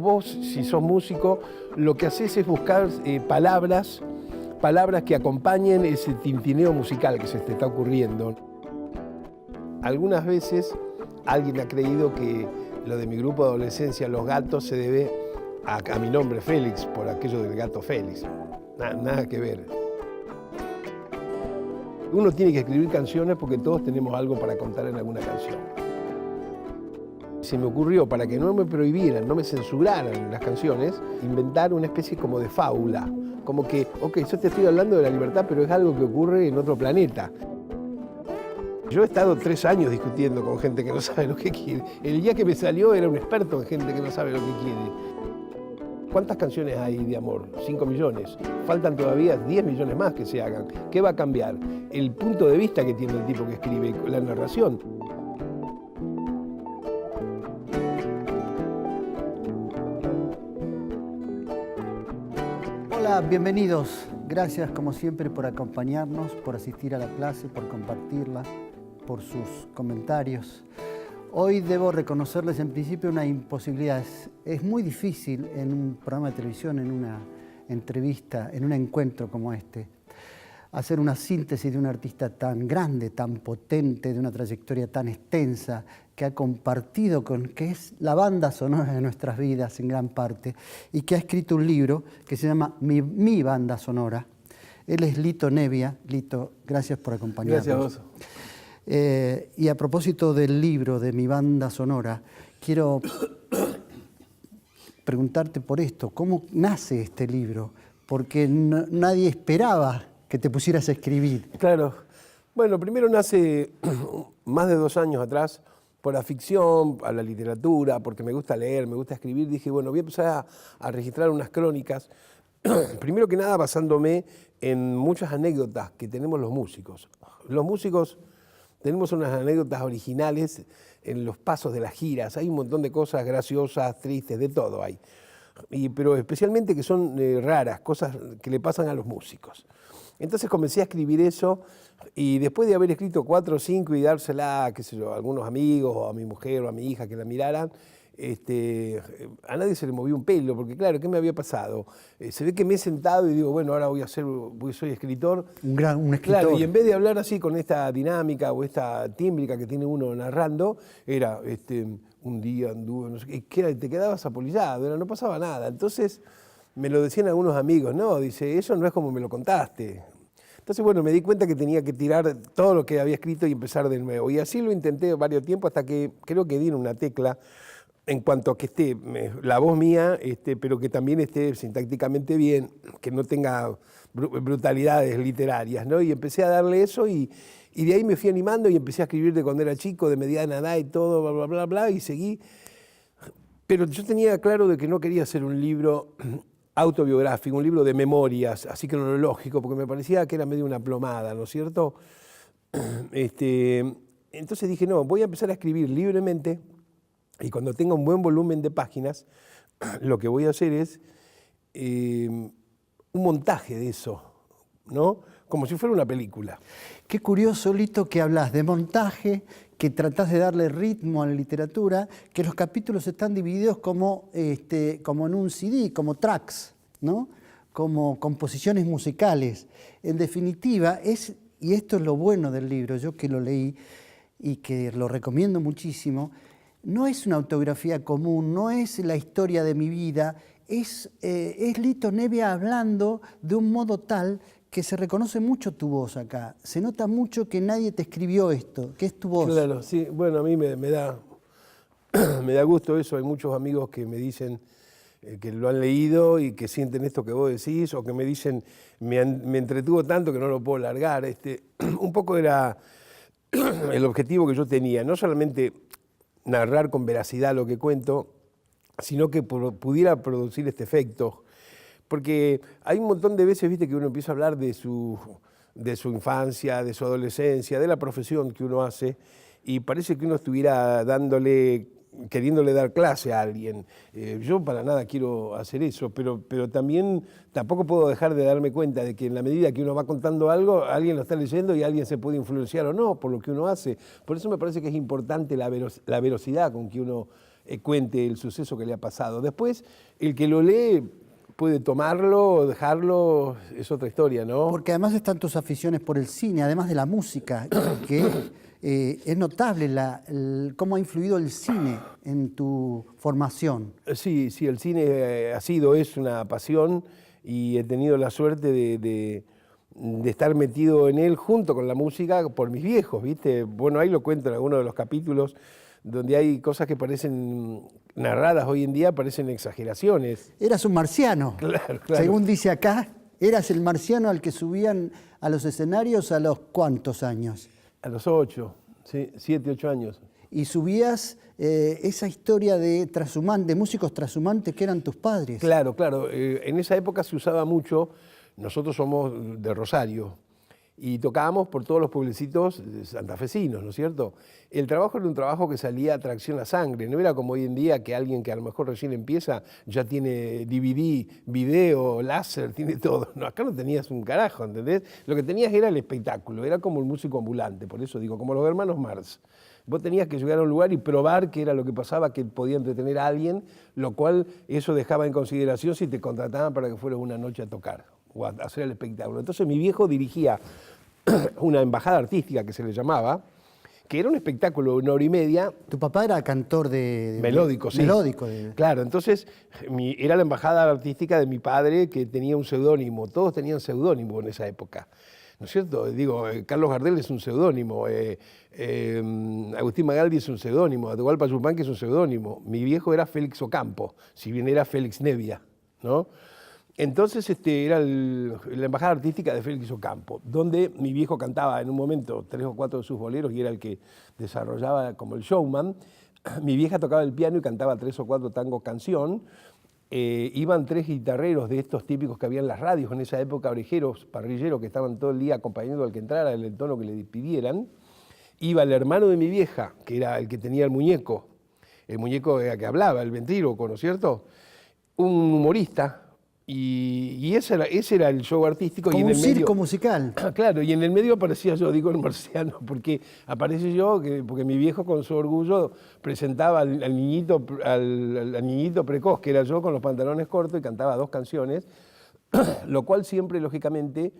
Vos, si sos músico, lo que haces es buscar palabras que acompañen ese tintineo musical que se te está ocurriendo. Algunas veces alguien ha creído que lo de mi grupo de adolescencia, Los Gatos, se debe a mi nombre Félix, por aquello del gato Félix. Nada que ver. Uno tiene que escribir canciones porque todos tenemos algo para contar en alguna canción. Se me ocurrió, para que no me prohibieran, no me censuraran las canciones, inventar una especie como de fábula. Como que, ok, yo te estoy hablando de la libertad, pero es algo que ocurre en otro planeta. Yo he estado 3 años discutiendo con gente que no sabe lo que quiere. El día que me salió era un experto en gente que no sabe lo que quiere. ¿Cuántas canciones hay de amor? 5 millones. Faltan todavía 10 millones más que se hagan. ¿Qué va a cambiar? El punto de vista que tiene el tipo que escribe, la narración. Hola, bienvenidos. Gracias como siempre por acompañarnos, por asistir a la clase, por compartirla, por sus comentarios. Hoy debo reconocerles en principio una imposibilidad. Es muy difícil en un programa de televisión, en una entrevista, en un encuentro como este, hacer una síntesis de un artista tan grande, tan potente, de una trayectoria tan extensa, que ha compartido que es la banda sonora de nuestras vidas en gran parte, y que ha escrito un libro que se llama Mi Banda Sonora. Él es Lito Nebbia. Lito, gracias por acompañarnos. Gracias a vos. Y a propósito del libro de Mi Banda Sonora, quiero preguntarte por esto. ¿Cómo nace este libro? Porque nadie esperaba que te pusieras a escribir. Claro. Bueno, primero nace más de 2 años atrás por la ficción, a la literatura, porque me gusta leer, me gusta escribir. Dije, bueno, voy a empezar a registrar unas crónicas. Primero que nada basándome en muchas anécdotas que tenemos los músicos. Los músicos tenemos unas anécdotas originales en los pasos de las giras. Hay un montón de cosas graciosas, tristes, de todo hay. Pero especialmente que son raras, cosas que le pasan a los músicos. Entonces comencé a escribir eso y después de haber escrito 4 o 5 y dársela, qué sé yo, a algunos amigos o a mi mujer o a mi hija que la miraran, a nadie se le movió un pelo, porque claro, ¿qué me había pasado? Se ve que me he sentado y digo, bueno, ahora soy escritor. Un escritor. Claro, y en vez de hablar así con esta dinámica o esta tímbrica que tiene uno narrando, era un día anduve, no sé qué, te quedabas apolillado, no pasaba nada. Entonces me lo decían algunos amigos, no, dice, eso no es como me lo contaste. Entonces, bueno, me di cuenta que tenía que tirar todo lo que había escrito y empezar de nuevo. Y así lo intenté varios tiempos hasta que creo que di en una tecla en cuanto a que esté la voz mía, pero que también esté sintácticamente bien, que no tenga brutalidades literarias, ¿no? Y empecé a darle eso y de ahí me fui animando y empecé a escribir de cuando era chico, de mediana edad y todo, bla, bla, bla, bla, y seguí. Pero yo tenía claro de que no quería hacer un libro autobiográfico, un libro de memorias, así cronológico, porque me parecía que era medio una plomada, ¿no es cierto? Entonces dije, no, voy a empezar a escribir libremente y cuando tenga un buen volumen de páginas, lo que voy a hacer es un montaje de eso, ¿no? Como si fuera una película. Qué curioso, Lito, que hablas de montaje, que tratás de darle ritmo a la literatura, que los capítulos están divididos como en un CD, como tracks, ¿no? Como composiciones musicales. En definitiva, y esto es lo bueno del libro, yo que lo leí y que lo recomiendo muchísimo, no es una autobiografía común, no es la historia de mi vida, es Lito Nebbia hablando de un modo tal que se reconoce mucho tu voz acá. Se nota mucho que nadie te escribió esto, que es tu voz. Claro, sí. Bueno, a mí me da gusto eso. Hay muchos amigos que me dicen que lo han leído y que sienten esto que vos decís, o que me dicen, me entretuvo tanto que no lo puedo largar. Un poco era el objetivo que yo tenía, no solamente narrar con veracidad lo que cuento, sino que pudiera producir este efecto. Porque hay un montón de veces, viste, que uno empieza a hablar de su infancia, de su adolescencia, de la profesión que uno hace, y parece que uno estuviera queriéndole dar clase a alguien. Yo para nada quiero hacer eso, pero también tampoco puedo dejar de darme cuenta de que en la medida que uno va contando algo, alguien lo está leyendo y alguien se puede influenciar o no por lo que uno hace. Por eso me parece que es importante la velocidad con que uno cuente el suceso que le ha pasado. Después, el que lo lee puede tomarlo o dejarlo, es otra historia, ¿no? Porque además están tus aficiones por el cine, además de la música, que es notable cómo ha influido el cine en tu formación. Sí, sí, el cine es una pasión y he tenido la suerte de estar metido en él junto con la música por mis viejos, ¿viste? Bueno, ahí lo cuento en algunos de los capítulos donde hay cosas que parecen narradas hoy en día, parecen exageraciones. Eras un marciano. Claro. Según dice acá, eras el marciano al que subían a los escenarios a los ¿cuántos años? A los 8, sí, 7, 8 años. Y subías esa historia de músicos trashumantes que eran tus padres. Claro. En esa época se usaba mucho, nosotros somos de Rosario, y tocábamos por todos los pueblecitos santafesinos, ¿no es cierto? El trabajo era un trabajo que salía a tracción a sangre, no era como hoy en día que alguien que a lo mejor recién empieza ya tiene DVD, video, láser, tiene todo. No, acá no tenías un carajo, ¿entendés? Lo que tenías era el espectáculo, era como el músico ambulante, por eso digo, como los hermanos Marx. Vos tenías que llegar a un lugar y probar qué era lo que pasaba, que podía entretener a alguien, lo cual eso dejaba en consideración si te contrataban para que fueras una noche a tocar o a hacer el espectáculo. Entonces mi viejo dirigía una embajada artística que se le llamaba, que era un espectáculo de 1 hora y media. Tu papá era cantor melódico, sí. Melódico. Claro, entonces era la embajada artística de mi padre, que tenía un seudónimo. Todos tenían seudónimo en esa época, ¿no es cierto? Digo, Carlos Gardel es un seudónimo, Agustín Magaldi es un seudónimo, Atahualpa Yupanqui es un seudónimo. Mi viejo era Félix Ocampo, si bien era Félix Nevia, ¿no? Entonces era la embajada artística de Félix Ocampo, donde mi viejo cantaba en un momento 3 o 4 de sus boleros y era el que desarrollaba como el showman. Mi vieja tocaba el piano y cantaba 3 o 4 tangos canción. Iban 3 guitarreros de estos típicos que había en las radios en esa época, orejeros, parrilleros, que estaban todo el día acompañando al que entrara en el tono que le pidieran. Iba el hermano de mi vieja, que era el que tenía el muñeco que hablaba, el ventríloco, ¿no es cierto? Un humorista. Y ese era el show artístico. Como y en un el medio, circo musical. Claro, y en el medio aparecía yo, digo el marciano, porque aparece yo, porque mi viejo con su orgullo presentaba al niñito precoz, que era yo con los pantalones cortos, y cantaba 2 canciones, lo cual siempre, lógicamente,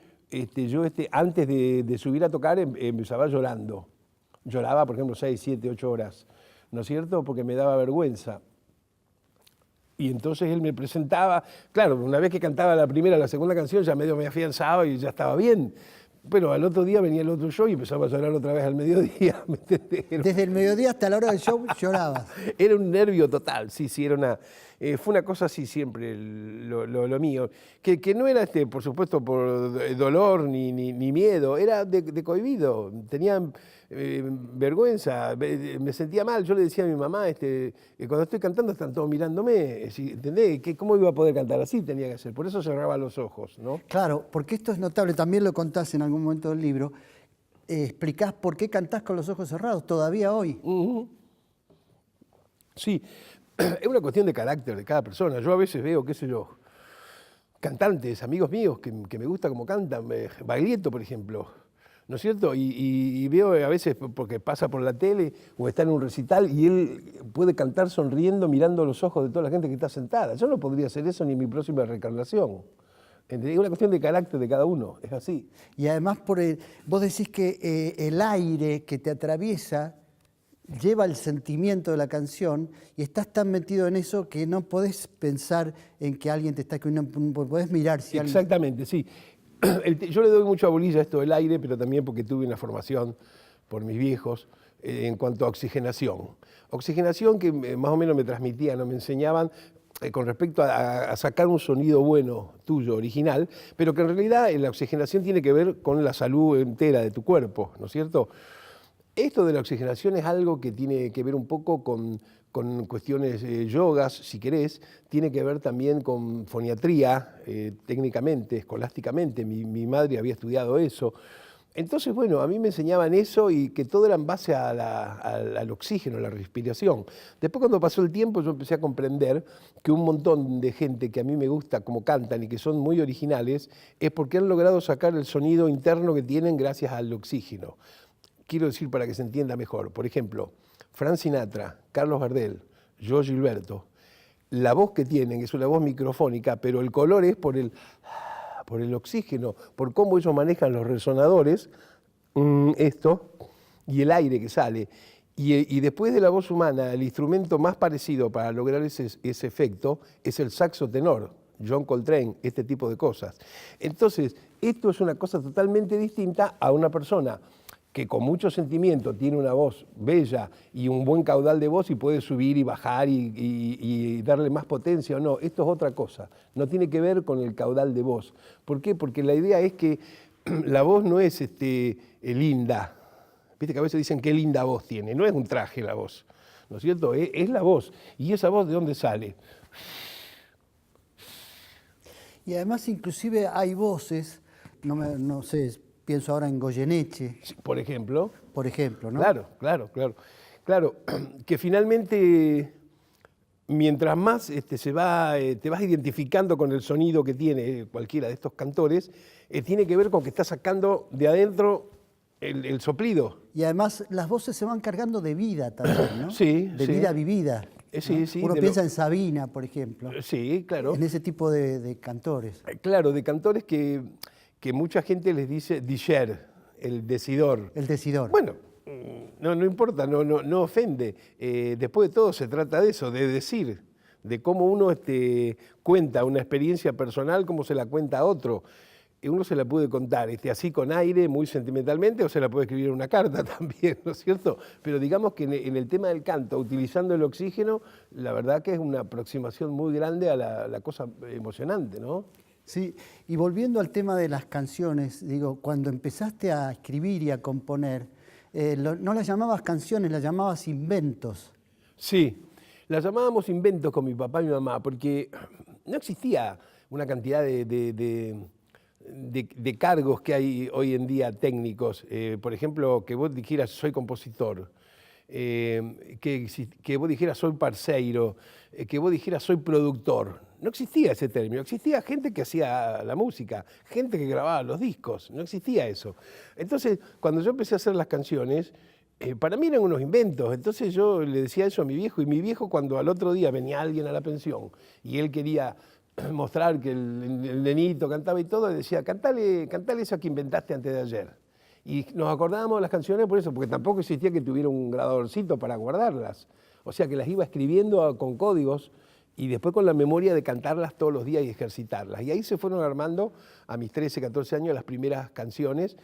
yo antes de subir a tocar empezaba llorando. Lloraba, por ejemplo, 6, 7, 8 horas, ¿no es cierto? Porque me daba vergüenza. Y entonces él me presentaba, claro, una vez que cantaba la primera, la segunda canción, ya medio me afianzaba y ya estaba bien. Pero al otro día venía el otro show y empezaba a llorar otra vez al mediodía, ¿me entendés? Desde el mediodía hasta la hora del show llorabas. Era un nervio total, sí, fue una cosa así siempre lo mío. Que no era, por supuesto, por dolor ni miedo, era de cohibido. Tenía vergüenza, me sentía mal. Yo le decía a mi mamá, cuando estoy cantando están todos mirándome, ¿entendés? ¿Cómo iba a poder cantar así? Tenía que hacer. Por eso cerraba los ojos, ¿no? Claro, porque esto es notable, también lo contás en algún momento del libro. Explicás por qué cantás con los ojos cerrados todavía hoy. Sí, es una cuestión de carácter de cada persona. Yo a veces veo, qué sé yo, cantantes, amigos míos que me gusta cómo cantan, Baglietto, por ejemplo, ¿no es cierto? Y veo a veces, porque pasa por la tele o está en un recital y él puede cantar sonriendo, mirando los ojos de toda la gente que está sentada. Yo no podría hacer eso ni en mi próxima reencarnación. Es una cuestión de carácter de cada uno, es así. Y además vos decís que el aire que te atraviesa lleva el sentimiento de la canción y estás tan metido en eso que no podés pensar en que alguien te está... Podés mirar si alguien... Exactamente, sí. Yo le doy mucha bolilla a esto del aire, pero también porque tuve una formación por mis viejos en cuanto a oxigenación. Oxigenación que más o menos me transmitían o me enseñaban con respecto a sacar un sonido bueno tuyo, original, pero que en realidad la oxigenación tiene que ver con la salud entera de tu cuerpo, ¿no es cierto? Esto de la oxigenación es algo que tiene que ver un poco con cuestiones yogas, si querés, tiene que ver también con foniatría, técnicamente, escolásticamente. Mi madre había estudiado eso. Entonces, bueno, a mí me enseñaban eso y que todo era en base al oxígeno, a la respiración. Después, cuando pasó el tiempo, yo empecé a comprender que un montón de gente que a mí me gusta como cantan y que son muy originales, es porque han logrado sacar el sonido interno que tienen gracias al oxígeno. Quiero decir para que se entienda mejor, por ejemplo, Frank Sinatra, Carlos Gardel, yo Gilberto. La voz que tienen es una voz microfónica, pero el color es por el oxígeno, por cómo ellos manejan los resonadores, esto, y el aire que sale. Y después de la voz humana, el instrumento más parecido para lograr ese efecto es el saxo tenor, John Coltrane, este tipo de cosas. Entonces, esto es una cosa totalmente distinta a una persona que con mucho sentimiento tiene una voz bella y un buen caudal de voz y puede subir y bajar y darle más potencia o no. Esto es otra cosa, no tiene que ver con el caudal de voz. ¿Por qué? Porque la idea es que la voz no es linda. Viste que a veces dicen qué linda voz tiene, no es un traje la voz, ¿no es cierto? Es la voz. ¿Y esa voz de dónde sale? Y además inclusive hay voces, no sé, pienso ahora en Goyeneche. Por ejemplo. Por ejemplo, ¿no? Claro, que finalmente, mientras más te vas identificando con el sonido que tiene cualquiera de estos cantores, tiene que ver con que está sacando de adentro el soplido. Y además las voces se van cargando de vida también, ¿no? Sí. De vida vivida. Sí, ¿no? Uno piensa en Sabina, por ejemplo. Sí, claro. En ese tipo de cantores. Claro, de cantores que mucha gente les dice diger, el decidor. El decidor. Bueno, no importa, no ofende. Después de todo se trata de eso, de decir, de cómo uno cuenta una experiencia personal, cómo se la cuenta a otro. Uno se la puede contar así con aire, muy sentimentalmente, o se la puede escribir en una carta también, ¿no es cierto? Pero digamos que en el tema del canto, utilizando el oxígeno, la verdad que es una aproximación muy grande a la cosa emocionante, ¿no? Sí, y volviendo al tema de las canciones, digo, cuando empezaste a escribir y a componer, no las llamabas canciones, las llamabas inventos. Sí, las llamábamos inventos con mi papá y mi mamá, porque no existía una cantidad de cargos que hay hoy en día técnicos. Por ejemplo, que vos dijeras soy compositor, que vos dijeras soy parceiro, que vos dijeras soy productor. No existía ese término, existía gente que hacía la música, gente que grababa los discos, no existía eso. Entonces, cuando yo empecé a hacer las canciones, para mí eran unos inventos. Entonces yo le decía eso a mi viejo, y mi viejo, cuando al otro día venía alguien a la pensión y él quería mostrar que el nenito cantaba y todo, decía, cantale eso que inventaste antes de ayer. Y nos acordábamos de las canciones por eso, porque tampoco existía que tuviera un grabadorcito para guardarlas. O sea que las iba escribiendo con códigos y después con la memoria de cantarlas todos los días y ejercitarlas. Y ahí se fueron armando, a mis 13, 14 años, las primeras canciones,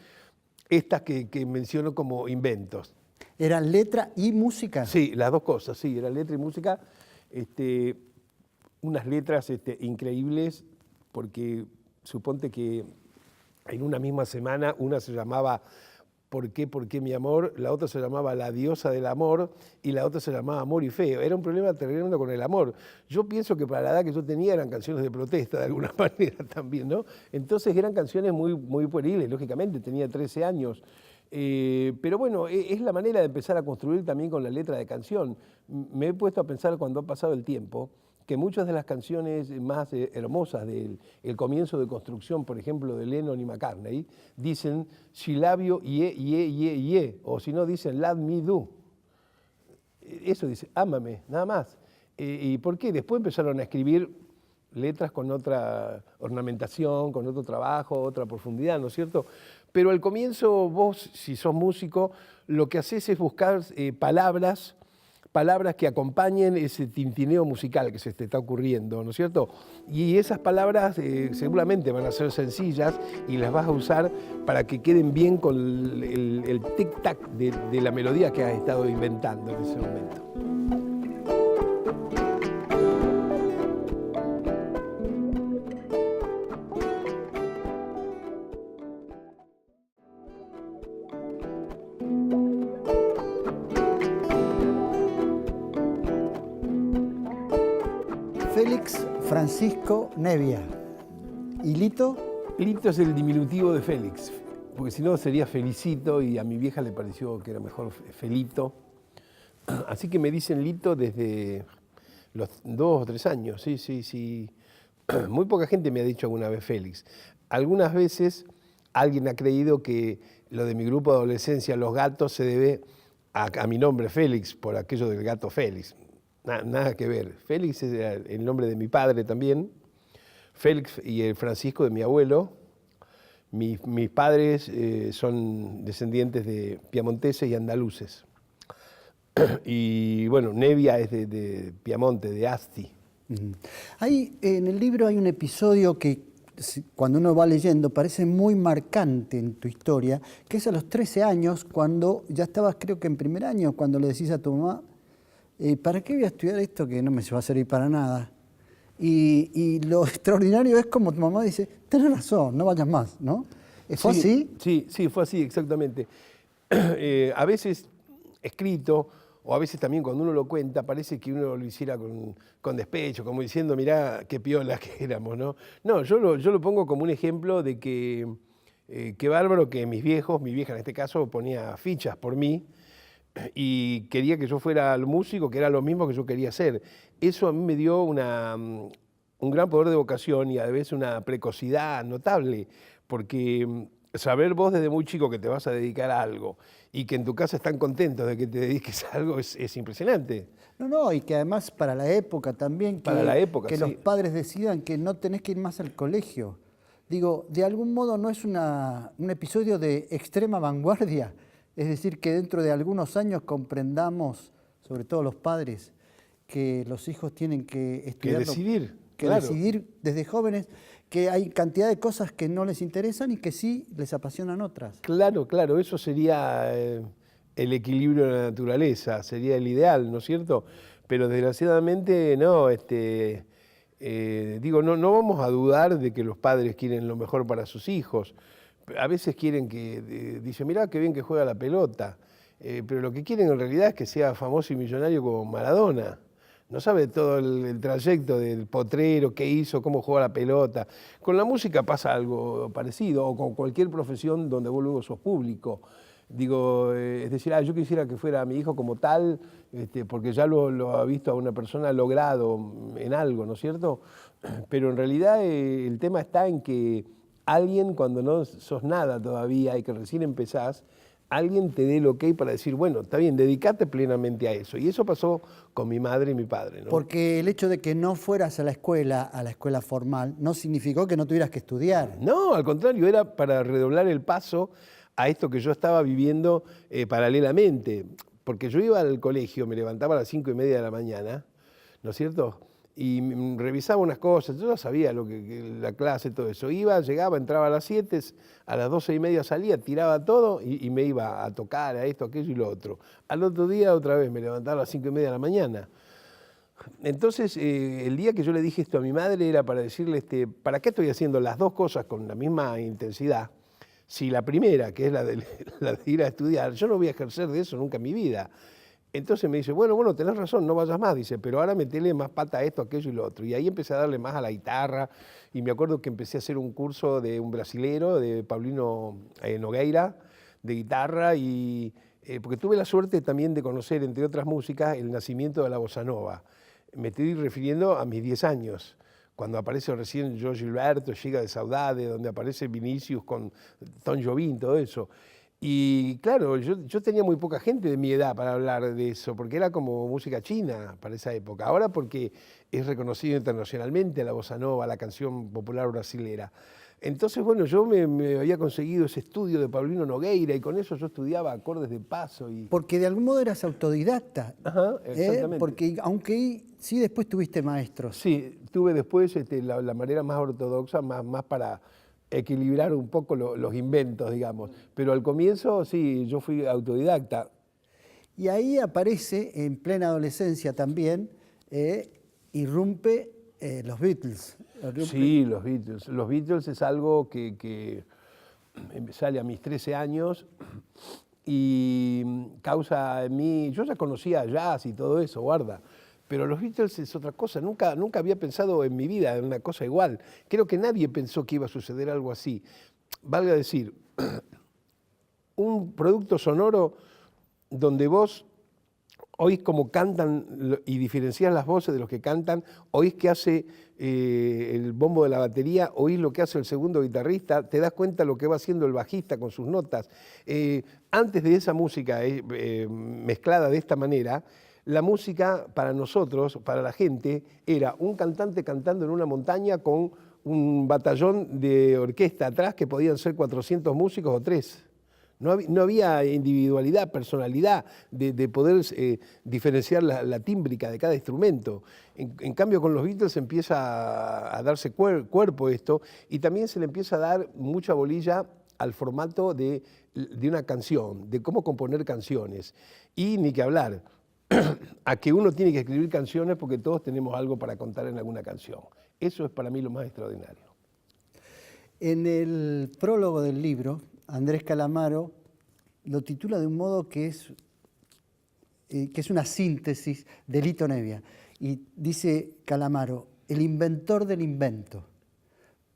estas que menciono como inventos. ¿Eran letra y música? Sí, las dos cosas, sí, era letra y música. Unas letras increíbles, porque suponte que en una misma semana una se llamaba ¿Por qué mi amor?, la otra se llamaba La diosa del amor y la otra se llamaba Amor y feo. Era un problema tremendo con el amor. Yo pienso que para la edad que yo tenía eran canciones de protesta de alguna manera también, ¿no? Entonces eran canciones muy pueriles, lógicamente, tenía 13 años. Pero bueno, es la manera de empezar a construir también con la letra de canción. Me he puesto a pensar cuando ha pasado el tiempo que muchas de las canciones más hermosas del comienzo de construcción, por ejemplo, de Lennon y McCartney, dicen she love you, yeah, o si no dicen let me do. Eso dice, ámame, nada más. ¿Y por qué? Después empezaron a escribir letras con otra ornamentación, con otro trabajo, otra profundidad, ¿no es cierto? Pero al comienzo vos, si sos músico, lo que haces es buscar palabras que acompañen ese tintineo musical que se te está ocurriendo, ¿no es cierto? Y esas palabras seguramente van a ser sencillas y las vas a usar para que queden bien con el tic-tac de la melodía que has estado inventando en ese momento. Félix Francisco Nevia. ¿Y Lito? Lito es el diminutivo de Félix, porque si no sería Felicito y a mi vieja le pareció que era mejor Felito. Así que me dicen Lito desde los 2 o 3 años, sí. Muy poca gente me ha dicho alguna vez Félix. Algunas veces alguien ha creído que lo de mi grupo de adolescencia, Los Gatos, se debe a mi nombre Félix, por aquello del gato Félix. nada que ver. Félix es el nombre de mi padre también. Félix y el Francisco de mi abuelo. Mis padres son descendientes de piamonteses y andaluces. Y bueno, Nevia es de Piamonte, de Asti. Ahí en el libro hay un episodio que cuando uno va leyendo parece muy marcante en tu historia, que es a los 13 años, cuando ya estabas creo que en primer año, cuando le decís a tu mamá, ¿para qué voy a estudiar esto que no me va a servir para nada? Y lo extraordinario es como tu mamá dice, tenés razón, no vayas más, ¿no? ¿Fue así? Sí, fue así, exactamente. A veces escrito, o a veces también cuando uno lo cuenta, parece que uno lo hiciera con despecho, como diciendo, mirá qué piola que éramos, ¿no? No, yo lo pongo como un ejemplo de que qué bárbaro que mis viejos, mi vieja en este caso, ponía fichas por mí y quería que yo fuera el músico, que era lo mismo que yo quería hacer. Eso a mí me dio un gran poder de vocación y a veces una precocidad notable, porque saber vos desde muy chico que te vas a dedicar a algo y que en tu casa están contentos de que te dediques a algo es impresionante. No, y que además para la época también, que sí. Los padres decidan que no tenés que ir más al colegio. Digo, de algún modo no es un episodio de extrema vanguardia, es decir, que dentro de algunos años comprendamos, sobre todo los padres, que los hijos tienen que estudiar. Que claro. decidir desde jóvenes que hay cantidad de cosas que no les interesan y que sí les apasionan otras. Claro, eso sería el equilibrio de la naturaleza, sería el ideal, ¿no es cierto? Pero desgraciadamente no, no vamos a dudar de que los padres quieren lo mejor para sus hijos. A veces quieren que, dicen, mirá qué bien que juega la pelota, pero lo que quieren en realidad es que sea famoso y millonario como Maradona. No sabe todo el trayecto del potrero, qué hizo, cómo juega la pelota. Con la música pasa algo parecido, o con cualquier profesión donde vos luego sos público. Digo, es decir, yo quisiera que fuera mi hijo como tal, porque ya lo ha visto a una persona logrado en algo, ¿no es cierto? Pero en realidad el tema está en que alguien, cuando no sos nada todavía y que recién empezás, alguien te dé el ok para decir, bueno, está bien, dedícate plenamente a eso. Y eso pasó con mi madre y mi padre, ¿no? Porque el hecho de que no fueras a la escuela formal, no significó que no tuvieras que estudiar. No, al contrario, era para redoblar el paso a esto que yo estaba viviendo paralelamente. Porque yo iba al colegio, me levantaba a las 5:30 de la mañana, ¿no es cierto? Y revisaba unas cosas, yo ya sabía que la clase, todo eso. Iba, llegaba, entraba a las 7, a las 12:30 salía, tiraba todo y me iba a tocar a esto, aquello y lo otro. Al otro día otra vez me levantaba a las 5:30 de la mañana. Entonces, el día que yo le dije esto a mi madre era para decirle, ¿para qué estoy haciendo las dos cosas con la misma intensidad? Si la primera, que es la de ir a estudiar, yo no voy a ejercer de eso nunca en mi vida. Entonces me dice, bueno, tenés razón, no vayas más, dice, pero ahora metele más pata a esto, aquello y lo otro. Y ahí empecé a darle más a la guitarra, y me acuerdo que empecé a hacer un curso de un brasilero, de Paulino Nogueira, de guitarra, porque tuve la suerte también de conocer, entre otras músicas, el nacimiento de la bossa nova. Me estoy refiriendo a mis 10 años, cuando aparece recién Jorge Gilberto, Giga de Saudade, donde aparece Vinicius con Tom Jobim, todo eso. Y claro, yo tenía muy poca gente de mi edad para hablar de eso, porque era como música china para esa época. Ahora porque es reconocido internacionalmente la bossa nova, la canción popular brasilera. Entonces, bueno, yo me había conseguido ese estudio de Paulino Nogueira y con eso yo estudiaba acordes de paso. Porque de algún modo eras autodidacta. Ajá, exactamente. Porque aunque sí después tuviste maestros. Sí, tuve después la manera más ortodoxa, más para equilibrar un poco los inventos, digamos. Pero al comienzo, sí, yo fui autodidacta. Y ahí aparece, en plena adolescencia también, irrumpe los Beatles. Sí, los Beatles. Los Beatles es algo que sale a mis 13 años y causa en mí... Yo ya conocía jazz y todo eso, guarda. Pero los Beatles es otra cosa, nunca había pensado en mi vida en una cosa igual. Creo que nadie pensó que iba a suceder algo así. Valga decir, un producto sonoro donde vos oís cómo cantan y diferenciás las voces de los que cantan, oís qué hace el bombo de la batería, oís lo que hace el segundo guitarrista, te das cuenta lo que va haciendo el bajista con sus notas. Antes de esa música mezclada de esta manera, la música para nosotros, para la gente, era un cantante cantando en una montaña con un batallón de orquesta atrás que podían ser 400 músicos o 3. No había individualidad, personalidad de poder diferenciar la tímbrica de cada instrumento. En cambio, con los Beatles empieza a darse cuerpo esto y también se le empieza a dar mucha bolilla al formato de una canción, de cómo componer canciones. Y ni que hablar, a que uno tiene que escribir canciones porque todos tenemos algo para contar en alguna canción. Eso es para mí lo más extraordinario. En el prólogo del libro, Andrés Calamaro lo titula de un modo que es una síntesis de Lito Nebbia. Y dice Calamaro, el inventor del invento.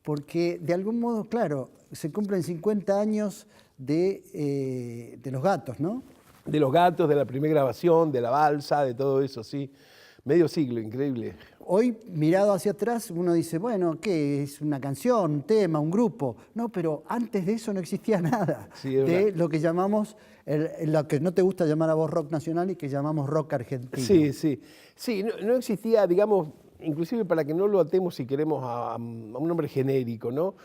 Porque de algún modo, claro, se cumplen 50 años de Los Gatos, ¿no? De Los Gatos, de la primera grabación, de la balsa, de todo eso, sí. Medio siglo, increíble. Hoy, mirado hacia atrás, uno dice, bueno, ¿qué es una canción, un tema, un grupo? No, pero antes de eso no existía nada. Sí, de lo que llamamos, lo que no te gusta llamar a vos rock nacional y que llamamos rock argentino. Sí, sí. Sí, no existía, digamos, inclusive para que no lo atemos si queremos a un nombre genérico, ¿no?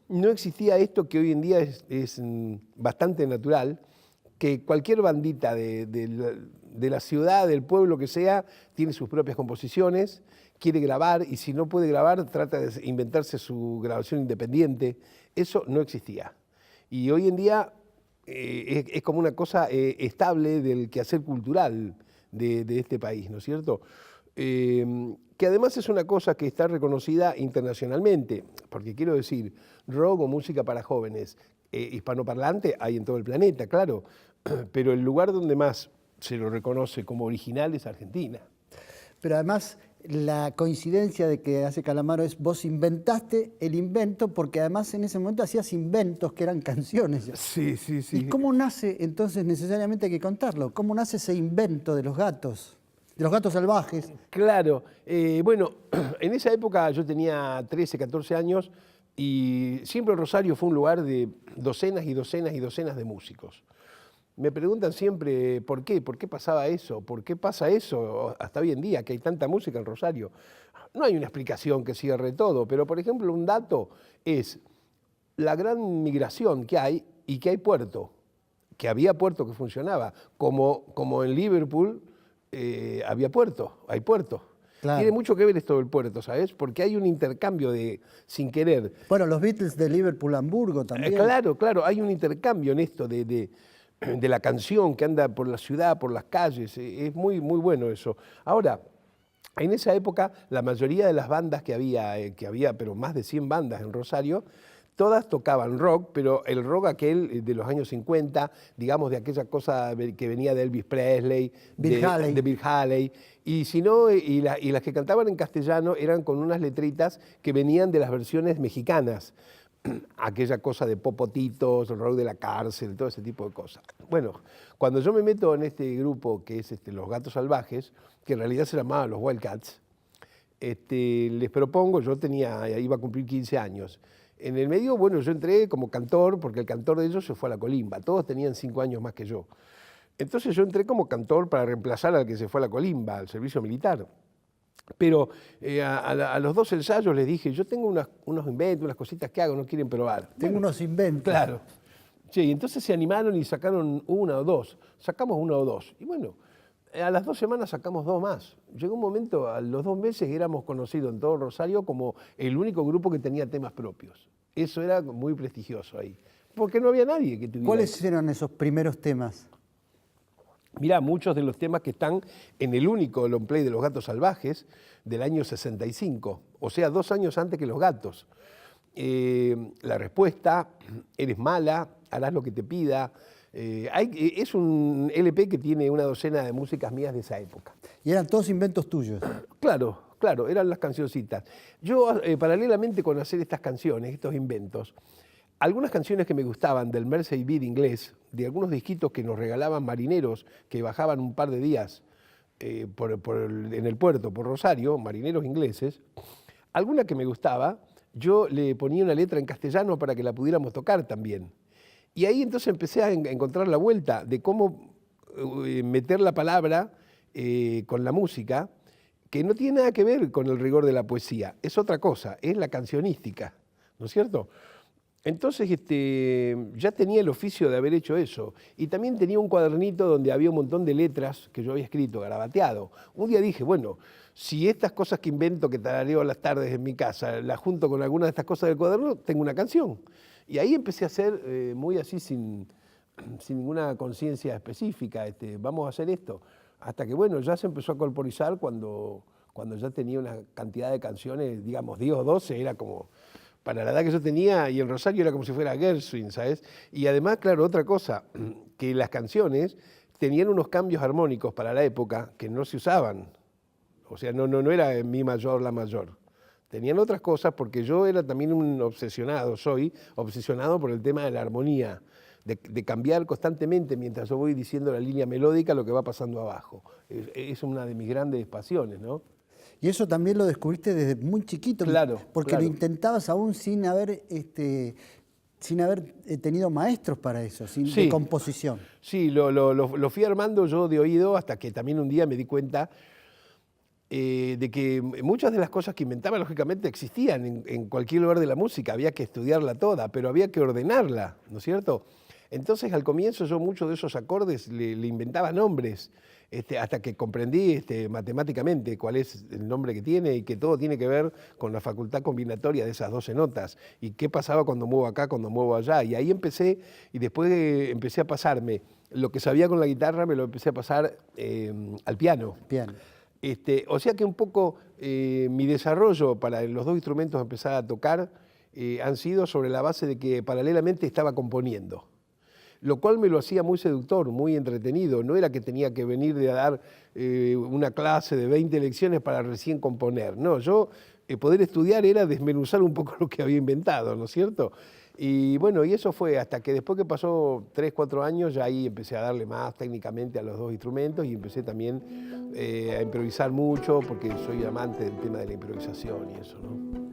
No existía esto que hoy en día es bastante natural, que cualquier bandita de la ciudad, del pueblo que sea, tiene sus propias composiciones, quiere grabar y si no puede grabar trata de inventarse su grabación independiente. Eso no existía. Y hoy en día es como una cosa estable del quehacer cultural de este país, ¿no es cierto? Que además es una cosa que está reconocida internacionalmente, porque quiero decir, rock o música para jóvenes hispanoparlante hay en todo el planeta, claro, pero el lugar donde más se lo reconoce como original es Argentina. Pero además la coincidencia de que hace Calamaro es vos inventaste el invento porque además en ese momento hacías inventos que eran canciones. Sí, sí, sí. ¿Y cómo nace entonces necesariamente hay que contarlo? ¿Cómo nace ese invento de los gatos salvajes? Claro, bueno, en esa época yo tenía 13, 14 años y siempre Rosario fue un lugar de docenas y docenas y docenas de músicos. Me preguntan siempre por qué pasaba eso, por qué pasa eso hasta hoy en día, que hay tanta música en Rosario. No hay una explicación que cierre todo, pero por ejemplo un dato es la gran migración que hay y que hay puerto, que había puerto que funcionaba, como en Liverpool había puerto, hay puerto. Claro. Tiene mucho que ver esto del puerto, ¿sabes? Porque hay un intercambio sin querer. Bueno, los Beatles de Liverpool a Hamburgo también. Claro, hay un intercambio en esto de la canción que anda por la ciudad, por las calles, es muy, muy bueno eso. Ahora, en esa época, la mayoría de las bandas que había, pero más de 100 bandas en Rosario, todas tocaban rock, pero el rock aquel de los años 50, digamos de aquella cosa que venía de Elvis Presley, de Bill Haley, y si no, y las que cantaban en castellano eran con unas letritas que venían de las versiones mexicanas, aquella cosa de Popotitos, el rock de la cárcel, todo ese tipo de cosas. Bueno, cuando yo me meto en este grupo que es Los Gatos Salvajes, que en realidad se llamaba Los Wildcats, les propongo, yo iba a cumplir 15 años. En el medio, bueno, yo entré como cantor, porque el cantor de ellos se fue a la colimba, todos tenían 5 años más que yo. Entonces yo entré como cantor para reemplazar al que se fue a la colimba, al servicio militar. Pero a los 2 ensayos les dije, yo tengo unos inventos, unas cositas que hago, no quieren probar. Tengo unos inventos. Claro. Sí, y entonces se animaron y sacaron 1 o 2. Sacamos 1 o 2. Y bueno, a las 2 semanas sacamos 2 más. Llegó un momento, a los 2 meses éramos conocidos en todo Rosario como el único grupo que tenía temas propios. Eso era muy prestigioso ahí, porque no había nadie que tuviera. ¿Cuáles eran esos primeros temas? Mirá, muchos de los temas que están en el único long play de Los Gatos Salvajes del año 65, o sea, 2 años antes que Los Gatos. La respuesta, Eres mala, Harás lo que te pida. Es un LP que tiene una docena de músicas mías de esa época. ¿Y eran todos inventos tuyos? Claro, eran las cancioncitas. Yo, paralelamente con hacer estas canciones, estos inventos, algunas canciones que me gustaban del Mersey Beat inglés, de algunos disquitos que nos regalaban marineros que bajaban un par de días en el puerto, por Rosario, marineros ingleses, alguna que me gustaba, yo le ponía una letra en castellano para que la pudiéramos tocar también. Y ahí entonces empecé a encontrar la vuelta de cómo meter la palabra con la música, que no tiene nada que ver con el rigor de la poesía, es otra cosa, es la cancionística, ¿no es cierto? Entonces ya tenía el oficio de haber hecho eso, y también tenía un cuadernito donde había un montón de letras que yo había escrito, garabateado. Un día dije, bueno, si estas cosas que invento, que tarareo a las tardes en mi casa, las junto con alguna de estas cosas del cuaderno, tengo una canción. Y ahí empecé a hacer muy así, sin ninguna conciencia específica, vamos a hacer esto. Hasta que, bueno, ya se empezó a corporizar cuando ya tenía una cantidad de canciones, digamos 10 o 12, era como, para la edad que yo tenía, y el Rosario era como si fuera Gershwin, ¿sabes? Y además, claro, otra cosa, que las canciones tenían unos cambios armónicos para la época que no se usaban. O sea, no era mi mayor, la mayor. Tenían otras cosas porque yo era también soy obsesionado por el tema de la armonía, de cambiar constantemente mientras yo voy diciendo la línea melódica lo que va pasando abajo. Es una de mis grandes pasiones, ¿no? Y eso también lo descubriste desde muy chiquito, claro, porque claro. Lo intentabas aún sin haber tenido maestros para eso, de composición. Sí, lo fui armando yo de oído hasta que también un día me di cuenta de que muchas de las cosas que inventaba, lógicamente, existían en cualquier lugar de la música, había que estudiarla toda, pero había que ordenarla, ¿no es cierto? Entonces, al comienzo yo muchos de esos acordes le inventaba nombres, hasta que comprendí matemáticamente cuál es el nombre que tiene y que todo tiene que ver con la facultad combinatoria de esas 12 notas y qué pasaba cuando muevo acá, cuando muevo allá. Y ahí empecé, y después empecé a pasarme lo que sabía con la guitarra, me lo empecé a pasar al piano. O sea que un poco mi desarrollo para los dos instrumentos empezar a tocar han sido sobre la base de que paralelamente estaba componiendo, lo cual me lo hacía muy seductor, muy entretenido. No era que tenía que venir de dar una clase de 20 lecciones para recién componer. No, yo poder estudiar era desmenuzar un poco lo que había inventado, ¿no es cierto? Y bueno, y eso fue hasta que después que pasó 3, 4 años, ya ahí empecé a darle más técnicamente a los dos instrumentos y empecé también a improvisar mucho, porque soy amante del tema de la improvisación y eso, ¿no?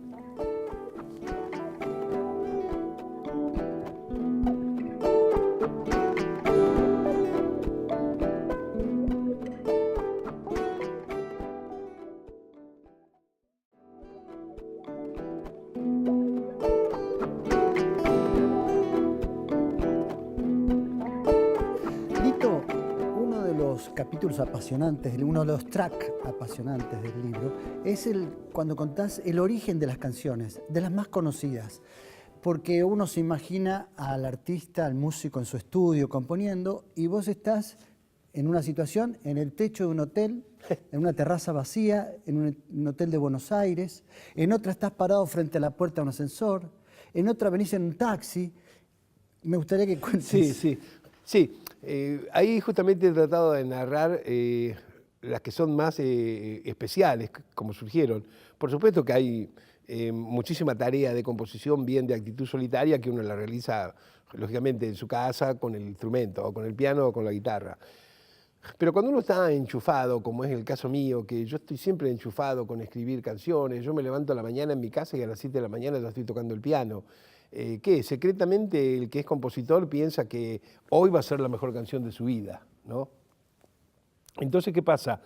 Capítulos apasionantes, uno de los tracks apasionantes del libro, es cuando contás el origen de las canciones, de las más conocidas, porque uno se imagina al artista, al músico en su estudio componiendo, y vos estás en una situación en el techo de un hotel, en una terraza vacía, en un hotel de Buenos Aires, en otra estás parado frente a la puerta de un ascensor, en otra venís en un taxi. Me gustaría que cuentes. Sí. Ahí justamente he tratado de narrar las que son más especiales, como surgieron. Por supuesto que hay muchísima tarea de composición, bien de actitud solitaria, que uno la realiza, lógicamente, en su casa, con el instrumento, o con el piano, o con la guitarra. Pero cuando uno está enchufado, como es el caso mío, que yo estoy siempre enchufado con escribir canciones, yo me levanto a la mañana en mi casa y a las 7 de la mañana ya estoy tocando el piano. ¿Qué? Secretamente el que es compositor piensa que hoy va a ser la mejor canción de su vida, ¿no? Entonces, ¿qué pasa?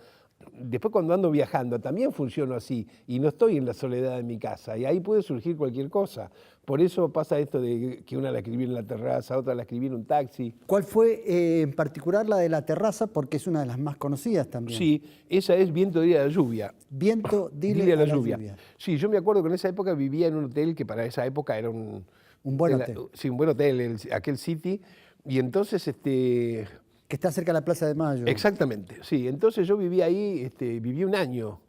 Después cuando ando viajando también funciono así y no estoy en la soledad de mi casa y ahí puede surgir cualquier cosa. Por eso pasa esto de que una la escribí en la terraza, otra la escribí en un taxi. ¿Cuál fue en particular la de la terraza? Porque es una de las más conocidas también. Sí, esa es Viento, dile a la lluvia. Viento, dile a la lluvia. Sí, yo me acuerdo que en esa época vivía en un hotel que para esa época era un buen hotel. Sí, un buen hotel, aquel City. Y entonces que está cerca de la Plaza de Mayo. Exactamente, sí. Entonces yo viví ahí, viví un año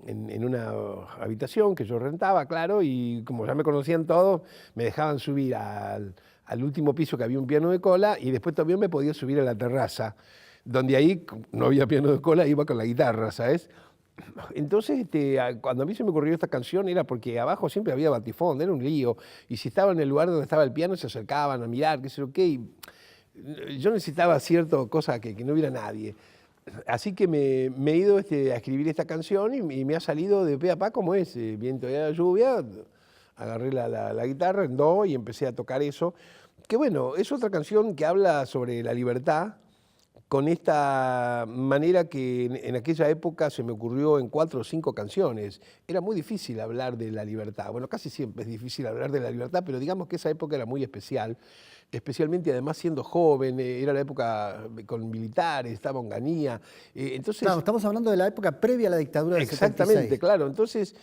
en una habitación que yo rentaba, claro, y como ya me conocían todos, me dejaban subir al último piso que había un piano de cola y después también me podía subir a la terraza, donde ahí no había piano de cola, iba con la guitarra, ¿sabes? Entonces, cuando a mí se me ocurrió esta canción era porque abajo siempre había batifón, era un lío, y si estaba en el lugar donde estaba el piano se acercaban a mirar, qué sé yo qué, y yo necesitaba cierta cosa que no hubiera nadie. Así que me he ido a escribir esta canción y me ha salido de pe a pa como es, Viento y la lluvia, agarré la guitarra en do y empecé a tocar eso, que bueno, es otra canción que habla sobre la libertad, con esta manera que en aquella época se me ocurrió en 4 o 5 canciones. Era muy difícil hablar de la libertad. Bueno, casi siempre es difícil hablar de la libertad, pero digamos que esa época era muy especial, especialmente además siendo joven, era la época con militares, estaba Onganía. Entonces, Claro, estamos hablando de la época previa a la dictadura del exactamente, 76. claro. Entonces,